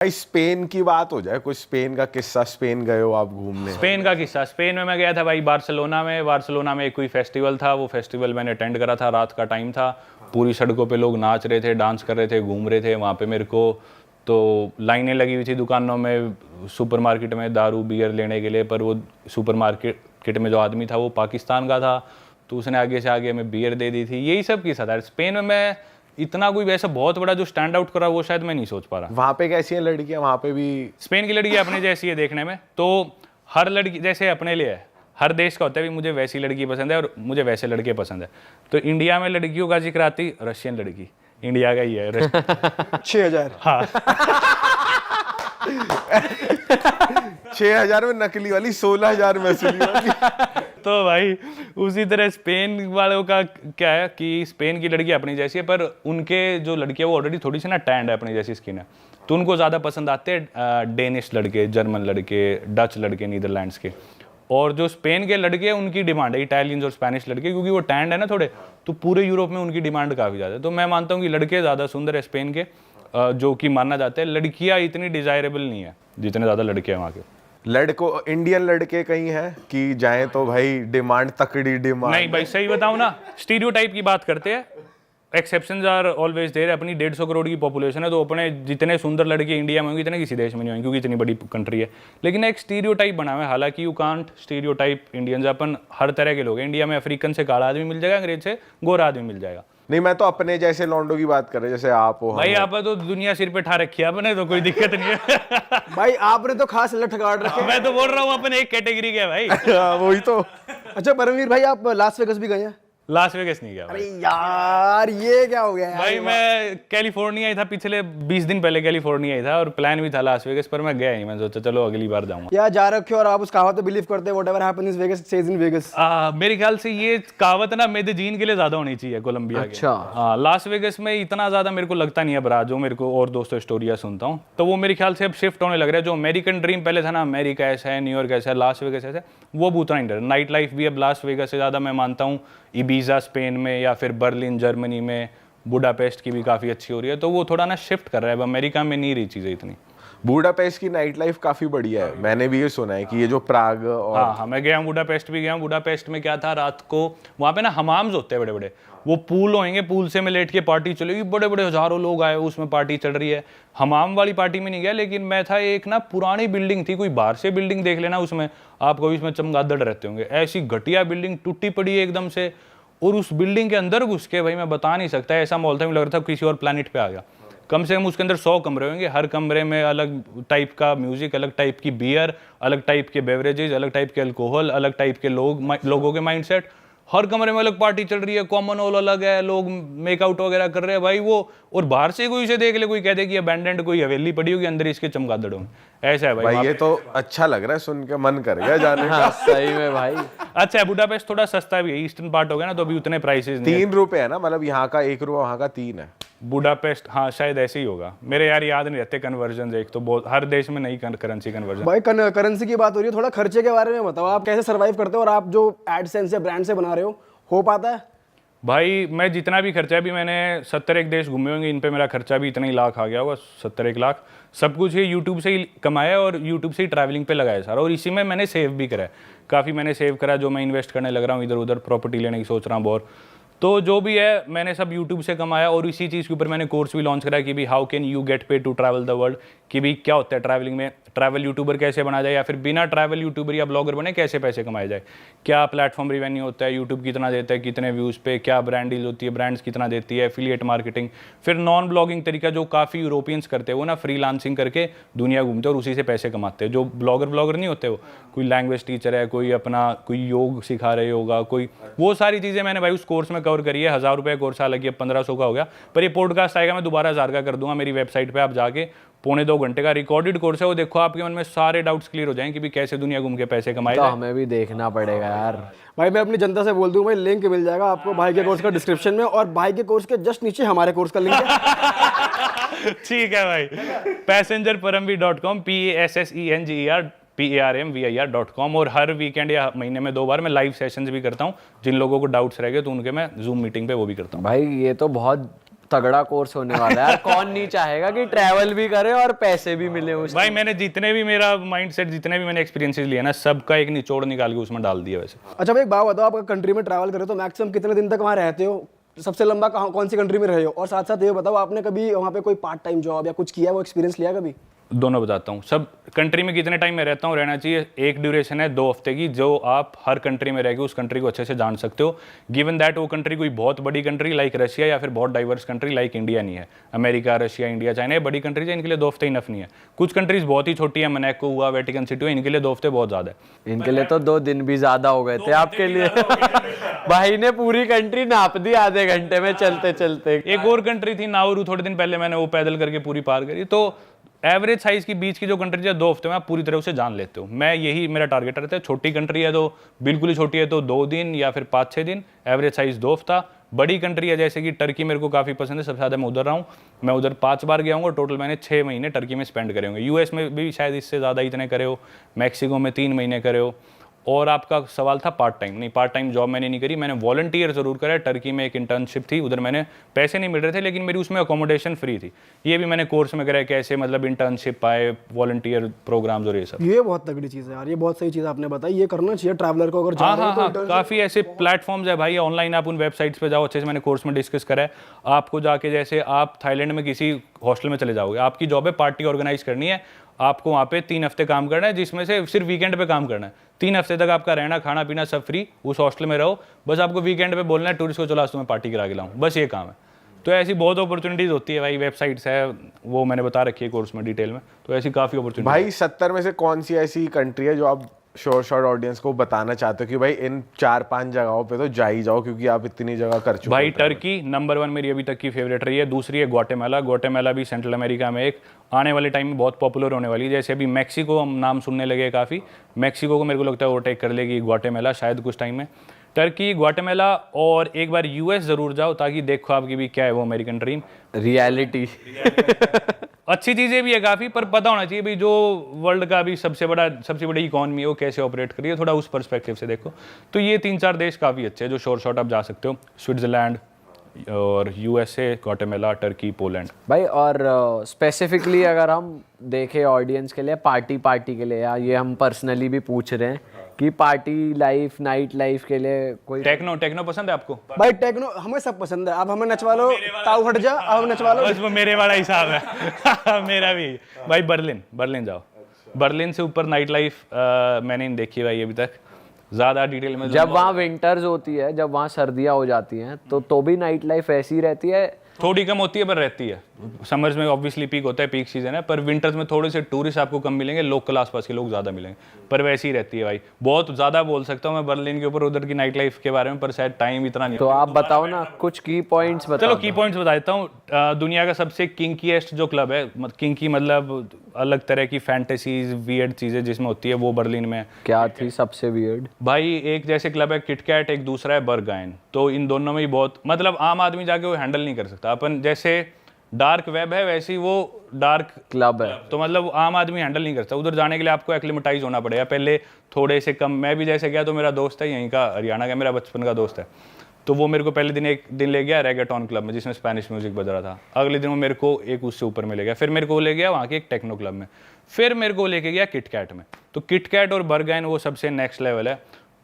भाई स्पेन की बात हो जाए, कुछ स्पेन का किस्सा, स्पेन गए हो आप घूमने? स्पेन का किस्सा, स्पेन में मैं गया था भाई बार्सिलोना में एक कोई फेस्टिवल था, वो फेस्टिवल मैंने अटेंड करा था, रात का टाइम था, पूरी सड़कों पे लोग नाच रहे थे, डांस कर रहे थे, घूम रहे थे। वहाँ पे मेरे को तो लाइनें लगी हुई थी दुकानों में, सुपरमार्केट में दारू बियर लेने के लिए, पर वो सुपरमार्केट में जो आदमी था वो पाकिस्तान का था, तो उसने आगे से आगे हमें बियर दे दी थी। यही सब किस्सा था स्पेन में। मैं इतना कोई वैसा बहुत बड़ा जो स्टैंड आउट करा वो शायद मैं नहीं सोच पा रहा। वहाँ पे कैसी हैं लड़कियाँ? वहाँ पे भी स्पेन की लड़की अपने जैसी है देखने में, तो हर लड़की जैसे अपने लिए है, हर देश का होता है भी मुझे वैसी लड़की पसंद है और मुझे वैसे लड़के पसंद है। तो इंडिया में लड़कियों का जिक्र आती, रशियन लड़की इंडिया का ही है 6,000। हाँ 6,000 में नकली वाली, 16,000 में असली वाली। तो भाई उसी तरह स्पेन वालों का क्या है कि स्पेन की लड़की अपनी जैसी है, पर उनके जो लड़की है वो ऑलरेडी थोड़ी सी ना टैंड है, अपनी जैसी स्किन है, तो उनको ज़्यादा पसंद आते हैं डेनिश लड़के, जर्मन लड़के, डच लड़के, नीदरलैंड्स के। और जो स्पेन के लड़के हैं उनकी डिमांड है इटालियंस और स्पेनिश लड़के, क्योंकि वो टैंड है ना थोड़े, तो पूरे यूरोप में उनकी डिमांड काफ़ी ज़्यादा है। तो मैं मानता हूँ कि लड़के ज़्यादा सुंदर है स्पेन के, जो कि मानना जाता है। लड़कियाँ इतनी डिजायरेबल नहीं है जितने ज़्यादा लड़के हैं वहाँ के। लड़को इंडियन लड़के कहीं हैं कि जाएं तो भाई डिमांड, तकड़ी डिमांड? नहीं भाई सही बताऊं ना, स्टीरियोटाइप की बात करते हैं, एक्सेप्शंस आर ऑलवेज देयर। अपनी 150 करोड़ की पॉपुलेशन है, तो अपने जितने सुंदर लड़के इंडिया में होंगे इतने किसी देश में नहीं होंगे, क्योंकि इतनी बड़ी कंट्री है। लेकिन एक स्टीरियोटाइप बना हुआ है, हालांकि यू कांट स्टीरियोटाइप इंडियंस। अपन हर तरह के लोग हैं इंडिया में, अफ्रीकन से काला आदमी मिल जाएगा, अंग्रेज से गोरा आदमी मिल जाएगा। नहीं, मैं तो अपने जैसे लौंडों की बात कर रहे, जैसे आप हो। भाई आप तो दुनिया सिर पे ठा रखी है अपने, तो कोई दिक्कत नहीं है। भाई आपने तो खास लठ गाड़ रखे। मैं तो बोल रहा हूँ अपन एक कैटेगरी के है भाई। वही तो। अच्छा परमवीर भाई, आप लास वेगस भी गए हैं? लास वेगस नहीं गया भाई। अरे यार ये क्या हो गया यार? भाई मैं कैलिफोर्निया ही था, पिछले 20 दिन पहले कैलिफोर्निया ही था, और प्लान भी था लास वेगस, पर मैं गया ही। मैं सोचा चलो अगली बार जाऊंगा। या जा रखे हो और आप उस कहावत पे बिलीव करते हैं, whatever happens in Vegas stage in Vegas? मेरे ख्याल से ये कहावत ना मेदेजीन के लिए ज्यादा होनी चाहिए, कोलंबिया के। अच्छा। हाँ, लास वेगस में इतना ज्यादा मेरे को लगता नहीं है, बरा जो मेरे को और दोस्तों स्टोरियाँ सुनता हूँ, तो वो मेरे ख्याल से अब शिफ्ट होने लग रहा है। जो अमेरिकन ड्रीम पहले था ना, अमेरिका ऐसा है, न्यूयॉर्क ऐसा है, लास वेगस ऐसा है, वो उतना नहीं डर। नाइट लाइफ भी अब लास वेगस से ज्यादा मैं मानता हूँ इबीजा स्पेन में, या फिर बर्लिन जर्मनी में, बुडापेस्ट की भी काफ़ी अच्छी हो रही है। तो वो थोड़ा ना शिफ्ट कर रहा है, अब अमेरिका में नहीं रही चीज़ें इतनी। बुडापेस्ट की नाइट लाइफ काफी बढ़िया है, मैंने भी ये सुना है कि ये जो प्राग और हाँ, मैं गया हूँ, बुडापेस्ट भी गया हूँ। बुडापेस्ट में क्या था, रात को वहाँ पे ना हमाम्स होते हैं बड़े बड़े, वो पूल होंगे, पूल से में लेट के पार्टी चलेगी, बड़े बड़े हजारों लोग आए, उसमें पार्टी चल रही है। हमाम वाली पार्टी में नहीं गया, लेकिन मैं था एक ना पुरानी बिल्डिंग थी, कोई बाहर से बिल्डिंग देख लेना, उसमें आपको भी इसमें चमगादड़ रहते होंगे, ऐसी घटिया बिल्डिंग टूटी पड़ी है एकदम से। और उस बिल्डिंग के अंदर घुस के भाई मैं बता नहीं सकता, ऐसा माहौल था, मुझे लग रहा था किसी और प्लैनेट पे आ गया। कम से कम उसके अंदर 100 कमरे होंगे, हर कमरे में अलग टाइप का म्यूजिक, अलग टाइप की बियर, अलग टाइप के बेवरेजेस, अलग टाइप के अल्कोहल, अलग टाइप के लोगों के माइंडसेट, हर कमरे में अलग पार्टी चल रही है, कॉमन हॉल अलग है, लोग मेकआउट वगैरह कर रहे हैं भाई वो। और बाहर से कोई इसे देख ले, कोई कह दे कि अबैंडन्ड कोई हवेली पड़ी होगी, अंदर इसके चमगादड़ होंगे, ऐसा है भाई। ये तो अच्छा लग रहा है, सुन के मन कर गया जाने का। सही में भाई। अच्छा है, बुडापेस्ट थोड़ा सस्ता भी है, ईस्टर्न पार्ट हो गया ना, तो अभी उतने प्राइसेस नहीं है। 3 रुपए है ना, मतलब यहाँ का 1 रुपया, वहाँ का 3 है। बुडापेस्ट, हाँ शायद ऐसे ही होगा, मेरे यार याद नहीं रहते कन्वर्जन, एक तो बहुत हर देश में नई करेंसी कन्वर्जन। भाई करेंसी की बात हो रही है, थोड़ा खर्चे के बारे में बताओ, आप कैसे सर्वाइव करते हो, और आप जो एडसेंस या ब्रांड से बना रहे हो पाता है? भाई मैं जितना भी खर्चा है, अभी मैंने 71 देश घूमे होंगे, इन पे मेरा खर्चा भी इतना ही लाख आ गया होगा, 71 लाख। सब कुछ ये यूट्यूब से ही कमाया और यूट्यूब से ही ट्रैवलिंग पे लगाया सारा, और इसी में मैंने सेव भी करा है, काफ़ी मैंने सेव करा, जो मैं इन्वेस्ट करने लग रहा हूँ इधर उधर, प्रॉपर्टी लेने की सोच रहा हूँ बहुत। तो जो भी है मैंने सब यूट्यूब से कमाया, और इसी चीज़ के ऊपर मैंने कोर्स भी लॉन्च करा कि भी how can you get paid to travel the world, कि भी क्या होता है ट्रैवलिंग में, ट्रैवल यूट्यूबर कैसे बना जाए, या फिर बिना ट्रैवल यूट्यूबर या ब्लॉगर बने कैसे पैसे कमाए जाए, क्या प्लेटफॉर्म रिवेन्यू होता है, यूट्यूब कितना देता है, कितने व्यूज़ पे, क्या ब्रांड डील होती है, ब्रांड्स कितना देती है, एफिलिएट मार्केटिंग। फिर नॉन ब्लॉगिंग तरीका जो काफ़ी यूरोपियंस करते हैं, वो ना फ्रीलांसिंग करके दुनिया घूमते हैं और उसी से पैसे कमाते हैं। जो ब्लॉगर नहीं होते, वो कोई लैंग्वेज टीचर है, कोई अपना कोई योग सिखा रहे होगा कोई, वो सारी चीज़ें मैंने भाई उस कोर्स में कवर करी है। 1000 रुपये कोर्स, हालांकि अब 1500 का हो गया, पर ये पॉडकास्ट आएगा मैं दोबारा 1000 का कर दूंगा। मेरी वेबसाइट पे आप जाके 1.25 घंटे का रिकॉर्डेड कोर्स है, वो देखो, आपके मन में सारे डाउट्स क्लियर हो जाएं कि भी कैसे दुनिया घूम के पैसे कमाए तो जाए। हमें भी देखना पड़ेगा यार। भाई मैं अपनी जनता से बोल दूं, भाई लिंक मिल जाएगा आपको भाई के कोर्स का डिस्क्रिप्शन में, और भाई के कोर्स के जस्ट नीचे हमारे कोर्स का लिंक है। ठीक है भाई, passengerparamveer.com, passengerparamveer.com, और हर वीकेंड या महीने में 2 बार मैं लाइव सेशंस भी करता हूँ, जिन लोगों को डाउट्स रह गए तो उनके मैं जूम मीटिंग पे वो भी करता हूँ। भाई ये तो बहुत तगड़ा कोर्स होने वाला है यार। कौन नहीं चाहेगा कि ट्रैवल भी करे और पैसे भी मिले उसके। भाई मैंने जितने भी मेरा माइंडसेट, जितने भी मैंने एक्सपीरियंसेस लिए ना, सबका एक निचोड़ निकाल के उसमें डाल दिया वैसे। अच्छा भाई एक बात बताओ, आप कंट्री में ट्रैवल करो तो मैक्सिमम कितने दिन तक वहाँ रहते हो? सबसे लंबा कौन सी कंट्री में रहे हो? और साथ साथ ये बताओ, आपने कभी वहाँ पे कोई पार्ट टाइम जॉब या कुछ किया, वो एक्सपीरियंस लिया कभी? दोनों बताता हूँ। सब कंट्री में कितने टाइम में रहता हूँ, रहना चाहिए एक ड्यूरेशन है 2 हफ्ते की, जो आप हर कंट्री में रह के उस कंट्री को अच्छे से जान सकते हो। गिवन दैट वो कंट्री कोई बहुत बड़ी कंट्री लाइक रशिया या फिर बहुत डाइवर्स कंट्री लाइक इंडिया नहीं है। अमेरिका, रशिया, इंडिया, चाइना, ये बड़ी कंट्रीज है, इनके लिए 2 हफ्ते इनफ नहीं है। कुछ कंट्रीज बहुत ही छोटी है, मोनाको हुआ, वेटिकन सिटी हुआ, इनके लिए 2 हफ्ते बहुत ज़्यादा है। इनके लिए तो 2 दिन भी ज्यादा हो गए थे आपके लिए। भाई ने पूरी कंट्री नाप दी आधे घंटे में चलते चलते। एक और कंट्री थी नाउरू, थोड़े दिन पहले मैंने वो पैदल करके पूरी पार करी। तो एवरेज साइज की बीच की जो कंट्री है 2 हफ्ते में आप पूरी तरह उसे जान लेते हो। मैं यही मेरा टारगेट रहता है। छोटी कंट्री है तो बिल्कुल ही छोटी है तो 2 दिन या फिर 5-6 दिन, एवरेज साइज 2 हफ्ता। बड़ी कंट्री है जैसे कि टर्की, मेरे को काफ़ी पसंद है, सबसे ज़्यादा मैं उधर रहा हूँ। मैं उधर 5 बार गया हूँ और टोटल मैंने 6 महीने टर्की में स्पेंड करे होंगे। यूएस में भी शायद इससे ज़्यादा इतने करे हो, मैक्सिको में 3 महीने करे हो। और आपका सवाल था पार्ट टाइम, नहीं पार्ट टाइम जॉब मैंने नहीं करी, मैंने वॉलंटियर ज़रूर करा है। टर्की में एक इंटर्नशिप थी, उधर मैंने पैसे नहीं मिल रहे थे लेकिन मेरी उसमें अकोमोडेशन फ्री थी। ये भी मैंने कोर्स में करा है, कैसे मतलब इंटर्नशिप पाए, वॉलंटियर प्रोग्राम्स और ये सब। ये बहुत तगड़ी चीज़ है यार, ये बहुत सही चीज़ आपने बताई, ये करना चाहिए ट्रैवलर को अगर जा हाँ रहे हाँ हो हाँ, तो। काफ़ी ऐसे प्लेटफॉर्म्स है भाई ऑनलाइन, आप उन वेबसाइट्स पे जाओ, अच्छे से मैंने कोर्स में डिस्कस करा है। आपको जाके जैसे आप थाईलैंड में किसी हॉस्टल में चले जाओगे, आपकी जॉब है पार्टी ऑर्गेनाइज करनी है, आपको वहाँ पे 3 हफ्ते काम करना है, जिसमें से सिर्फ वीकेंड पे काम करना है। 3 हफ्ते तक आपका रहना खाना पीना सब फ्री, उस हॉस्टल में रहो, बस आपको वीकेंड पे बोलना है टूरिस्ट को चलो आज तुम्हें पार्टी करा के लाऊं, बस ये काम है। तो ऐसी बहुत अपॉर्चुनिटीज़ होती है भाई, वेबसाइट्स है वो मैंने बता रखी है कोर्स में डिटेल में, तो ऐसी काफ़ी अपॉर्चुनिटी। भाई 70 में से कौन सी ऐसी कंट्री है जो आप शॉर्ट ऑडियंस को बताना चाहते हो कि भाई इन 4-5 जगहों पे तो जा ही जाओ क्योंकि आप इतनी जगह कर चुके हो? भाई टर्की नंबर 1 मेरी अभी तक की फेवरेट रही है। दूसरी है ग्वाटेमाला। ग्वाटेमाला भी सेंट्रल अमेरिका में एक आने वाले टाइम में बहुत पॉपुलर होने वाली है। जैसे अभी मैक्सिको हम नाम सुनने लगे काफ़ी, मैक्सिको को मेरे को लगता है ओवरटेक कर लेगी ग्वाटेमाला शायद कुछ टाइम में। टर्की, ग्वाटेमाला और एक बार यूएस ज़रूर जाओ ताकि देखो आपकी भी क्या है वो अमेरिकन ड्रीम। रियलिटी। अच्छी चीज़ें भी है काफ़ी, पर पता होना चाहिए भाई जो वर्ल्ड का भी सबसे बड़ी इकॉनमी है वो कैसे ऑपरेट करिए, थोड़ा उस पर्सपेक्टिव से देखो। तो ये 3-4 देश काफ़ी अच्छे हैं जो शॉर्ट आप जा सकते हो। स्विट्ज़रलैंड और यूएसए, ग्वाटेमाला, टर्की, पोलैंड। भाई और स्पेसिफिकली अगर हम देखें ऑडियंस के लिए, पार्टी के लिए, या ये हम पर्सनली भी पूछ रहे हैं कि पार्टी लाइफ, नाइट लाइफ के लिए कोई टेक्नो पसंद है आपको? भाई टेक्नो हमें सब पसंद है, आप हमें नचवा लो, ताऊ हट जा, आप हमें नचवा लो। बस वो मेरे वाला हिसाब है। मेरा भी भाई बर्लिन जाओ। बर्लिन से ऊपर नाइट लाइफ मैंने नहीं देखी भाई अभी तक ज़्यादा डिटेल में। जब वहाँ विंटर्स होती है, जब वहाँ सर्दियाँ हो जाती हैं तो भी नाइट लाइफ ऐसी ही रहती है? थोड़ी कम होती है पर रहती है। समर्स में ऑब्वियसली पीक होता है, पीक सीजन है, पर विंटर्स में थोड़े से टूरिस्ट आपको कम मिलेंगे, लोकल आसपास के लोग ज़्यादा मिलेंगे, पर वैसी ही रहती है भाई। बहुत ज़्यादा बोल सकता हूँ मैं बर्लिन के ऊपर, उधर की नाइट लाइफ के बारे में, पर शायद टाइम इतना नहीं। तो आप बताओ ना कुछ की पॉइंट्स बताओ। चलो की पॉइंट्स बता देता हूँ। दुनिया का सबसे किंकीएस्ट जो क्लब है, किंकी मतलब अलग तरह की फैंटेसीज, वियर्ड चीज़ें जिसमें होती है, वो बर्लिन में। क्या थी सबसे वियर्ड? भाई एक जैसे क्लब है किटकैट, एक दूसरा है बर्गाइन, तो इन दोनों में ही बहुत मतलब आम आदमी जाके वो हैंडल नहीं कर सकता। अपन जैसे डार्क वेब है वैसे ही वो डार्क क्लब है, तो मतलब आम आदमी हैंडल नहीं करता। उधर जाने के लिए आपको एक्लिमेटाइज होना पड़ेगा पहले थोड़े से कम। मैं भी जैसे गया तो मेरा दोस्त है यहीं का, हरियाणा का, मेरा बचपन का दोस्त है, तो वो मेरे को पहले एक दिन ले गया रेगेटॉन क्लब में जिसमें स्पेनिश म्यूजिक बज रहा था। अगले दिन वो मेरे को एक उससे ऊपर में ले गया, फिर मेरे को ले गया वहाँ के एक टेक्नो क्लब में, फिर मेरे को लेके गया किटकैट में। तो किटकैट और बर्गाइन वो सबसे नेक्स्ट लेवल है,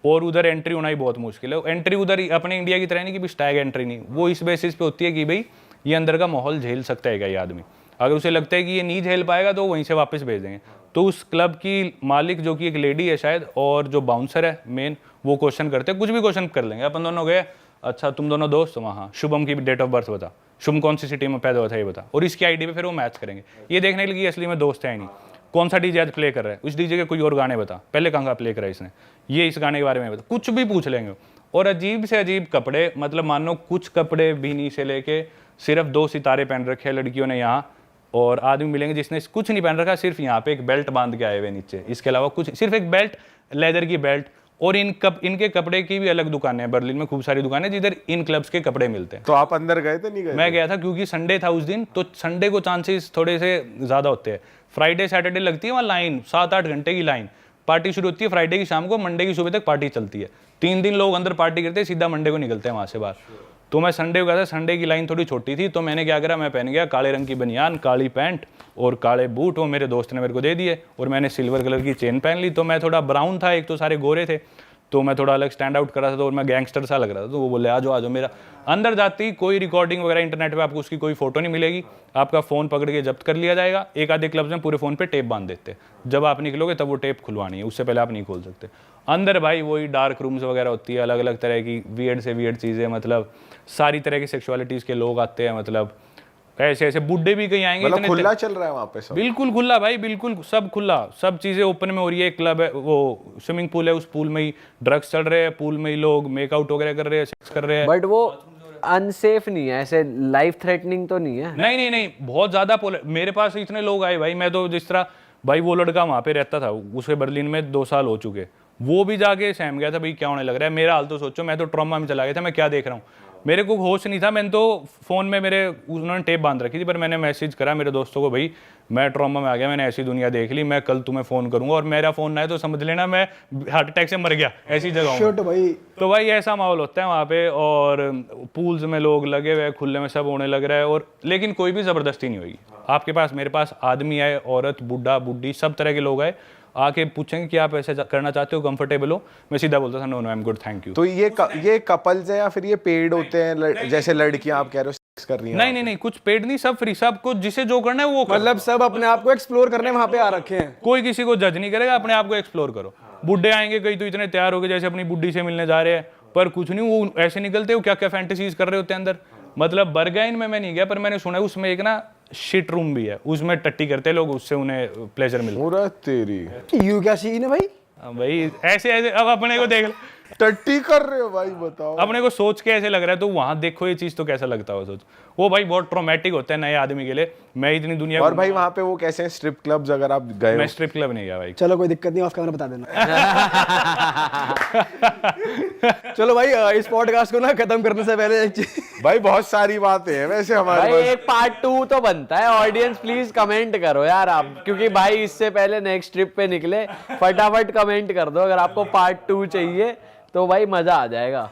और उधर एंट्री होना ही बहुत मुश्किल है। एंट्री उधर अपने इंडिया की तरह नहीं कि भी स्टैग एंट्री नहीं, वो इस बेसिस पे होती है कि भाई ये अंदर का माहौल झेल सकता है क्या ये आदमी। अगर उसे लगता है कि ये नहीं झेल पाएगा तो वहीं से वापस भेज देंगे। तो उस क्लब की मालिक जो कि एक लेडी है शायद, और जो बाउंसर है मेन, वो क्वेश्चन करते हैं, कुछ भी क्वेश्चन कर लेंगे। अपन दोनों गए, अच्छा तुम दोनों दोस्त? वहाँ शुभम की डेट ऑफ बर्थ बता, शुभम कौन सी सिटी में पैदा हुआ था ये बता, और इसकी आईडी पे फिर वो मैच करेंगे, ये देखने के लिए असली में दोस्त है ही नहीं। कौन सा डीजे आज प्ले कर रहा है, उस डीजे के कोई और गाने बता, पहले कहाँ का प्ले करा है इसने, ये इस गाने के बारे में बता, कुछ भी पूछ लेंगे। और अजीब से अजीब कपड़े, मतलब मान लो कुछ कपड़े बीनी से लेके सिर्फ 2 सितारे पहन रखे हैं लड़कियों ने यहाँ, और आदमी मिलेंगे जिसने कुछ नहीं पहन रखा, सिर्फ यहाँ पे एक बेल्ट बांध के आए हुए नीचे, इसके अलावा कुछ, सिर्फ एक बेल्ट, लेदर की बेल्ट। और इनके कपड़े की भी अलग दुकानें हैं बर्लिन में, खूब सारी दुकानें जिधर इन क्लब्स के कपड़े मिलते हैं। तो आप अंदर गए थे? नहीं गए? मैं गया था क्योंकि संडे था उस दिन, तो संडे को चांसेस थोड़े से ज़्यादा होते हैं। फ्राइडे सैटरडे लगती है वहाँ लाइन, 7-8 घंटे की लाइन। पार्टी शुरू होती है फ्राइडे की शाम को, मंडे की सुबह तक पार्टी चलती है। 3 दिन लोग अंदर पार्टी करते हैं, सीधा मंडे को निकलते हैं वहाँ से बाहर। तो मैं संडे को गया था, संडे की लाइन थोड़ी छोटी थी, तो मैंने क्या करा, मैं पहन गया काले रंग की बनियान, काली पैंट और काले बूट, वो मेरे दोस्त ने मेरे को दे दिए, और मैंने सिल्वर कलर की चेन पहन ली। तो मैं थोड़ा ब्राउन था, एक तो सारे गोरे थे, तो मैं थोड़ा अलग स्टैंड आउट कर रहा था, तो और मैं गैंगस्टर सा लग रहा था। तो वो बोले आ जाओ मेरा। अंदर जाते ही कोई रिकॉर्डिंग वगैरह इंटरनेट पे आपको उसकी कोई फोटो नहीं मिलेगी, आपका फ़ोन पकड़ के जब्त कर लिया जाएगा। एक आधे क्लब्स में पूरे फ़ोन पे टेप बांध देते हैं, जब आप निकलोगे तब वो टेप खुलवानी है, उससे पहले आप नहीं खोल सकते। अंदर भाई वही डार्क रूम्स वगैरह होती है, अलग अलग तरह की वियर्ड से वियर्ड चीज़ें, मतलब सारी तरह की सेक्सुअलिटीज़ के लोग आते हैं, मतलब ऐसे ऐसे बुड्ढे भी कहीं आएंगे। मतलब इतने खुला चल रहा है वहाँ पे सब? बिल्कुल खुला भाई, बिल्कुल सब खुला, सब चीज़ें ओपन में हो रही है। क्लब है, वो स्विमिंग पूल है, उस पूल में ही ड्रग्स चल रहे हैं, पूल में ही लोग मेकआउट वगैरह कर रहे हैं, सेक्स कर रहे हैं। बट वो अनसेफ नहीं है, ऐसे लाइफ थ्रेटनिंग तो नहीं है? नहीं नहीं नहीं, बहुत ज़्यादा मेरे पास इतने लोग आए भाई, मैं तो जिस तरह भाई वो लड़का वहाँ पे रहता था, उसे बर्लिन में 2 साल हो चुके, वो भी जाके सहम गया था भाई क्या होने लग रहा है। मेरा हाल तो सोचो, मैं तो ट्रॉमा में चला गया था, मैं क्या देख रहा हूँ, मेरे को होश नहीं था। मैंने तो फ़ोन में मेरे उन्होंने टेप बांध रखी थी, पर मैंने मैसेज करा मेरे दोस्तों को, भाई मैं ट्रॉमा में आ गया, मैंने ऐसी दुनिया देख ली, मैं कल तुम्हें फ़ोन करूंगा, और मेरा फ़ोन ना है तो समझ लेना मैं हार्ट अटैक से मर गया, ऐसी जगह Shit भाई। तो भाई ऐसा माहौल होता है वहाँ पे, और पूल्स में लोग लगे हुए, खुले में सब होने लग रहा है, और लेकिन कोई भी ज़बरदस्ती नहीं होगी आपके पास। मेरे पास आदमी आए, औरत, बूढ़ा, बुढ़ी, सब तरह के लोग आए, आके पूछेंगे कि आप ऐसे करना चाहते हो, कंफर्टेबल हो, मैं सीधा बोलता था no no I am good thank you. तो ये कपल्स हैं या फिर ये पेड होते हैं, जैसे लड़कियां आप कह रहे हो सेक्स कर रही हैं? नहीं नहीं नहीं, कुछ पेड नहीं, सब फ्री, सब कुछ जिसे जो करना है वो कर। मतलब सब अपने आप को एक्सप्लोर करने वहाँ पे आ रखे हैं। कोई किसी को जज नहीं करेगा, अपने आप को एक्सप्लोर करो। बुड्ढे आएंगे कई तो इतने तैयार हो गए जैसे अपनी बुड्ढी से मिलने जा रहे हैं, पर कुछ नहीं, वो ऐसे निकलते हो क्या क्या फैंटेसीज कर रहे होते हैं अंदर। मतलब बर्गाइन में मैं नहीं गया, पर मैंने सुना है उसमें एक ना शिट रूम भी है, उसमें टट्टी करते हैं लोग, उससे उन्हें प्लेजर मिलता है। पूरा तेरी यू क्या सीन है भाई? भाई ऐसे ऐसे, अब अपने को देख, टट्टी कर रहे हो भाई, बताओ। अपने को सोच के ऐसे लग रहा है, तो वहां देखो ये चीज तो कैसा लगता हो सोच। वो भाई बहुत ट्रॉमेटिक होता है नए आदमी के लिए। मैं इतनी दुनिया और भाई वहाँ पे वो कैसे हैं स्ट्रिप क्लब्स, अगर आप गए मैं हो? स्ट्रिप क्लब नहीं गया भाई। चलो कोई दिक्कत नहीं, ऑफ कैमरा बता देना। चलो भाई इस पॉडकास्ट को ना खत्म करने से पहले एक चीज भाई बहुत सारी बातें हैं वैसे हमारे भाई पास। एक पार्ट 2 तो बनता है। ऑडियंस प्लीज कमेंट करो यार आप, क्योंकि भाई इससे पहले नेक्स्ट ट्रिप पे निकले, फटाफट कमेंट कर दो अगर आपको पार्ट 2 चाहिए, तो भाई मजा आ जाएगा।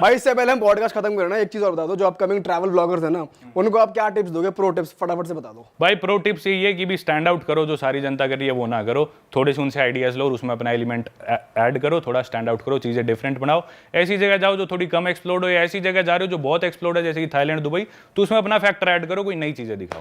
भाई इससे पहले हम पॉडकास्ट खत्म करना, एक चीज और बता दो, जो अपकमिंग ट्रैवल ब्लॉगर्स है ना, उनको आप क्या टिप्स दोगे, प्रो टिप्स फटाफट से बता दो। भाई प्रो टिप्स ये है कि भी स्टैंड आउट करो, जो सारी जनता कर रही है वो ना करो, थोड़े से उनसे आइडियाज लो और उसमें अपना एलिमेंट ऐड करो, थोड़ा स्टैंड आउट करो, चीजें डिफरेंट बनाओ। ऐसी जगह जाओ जो थोड़ी कम एक्सप्लोर्ड हो, या ऐसी जगह जा रहे हो जो बहुत एक्सप्लोर्ड है जैसे कि थाईलैंड, दुबई, तो उसमें अपना फैक्टर ऐड करो, कोई नई चीजें दिखाओ।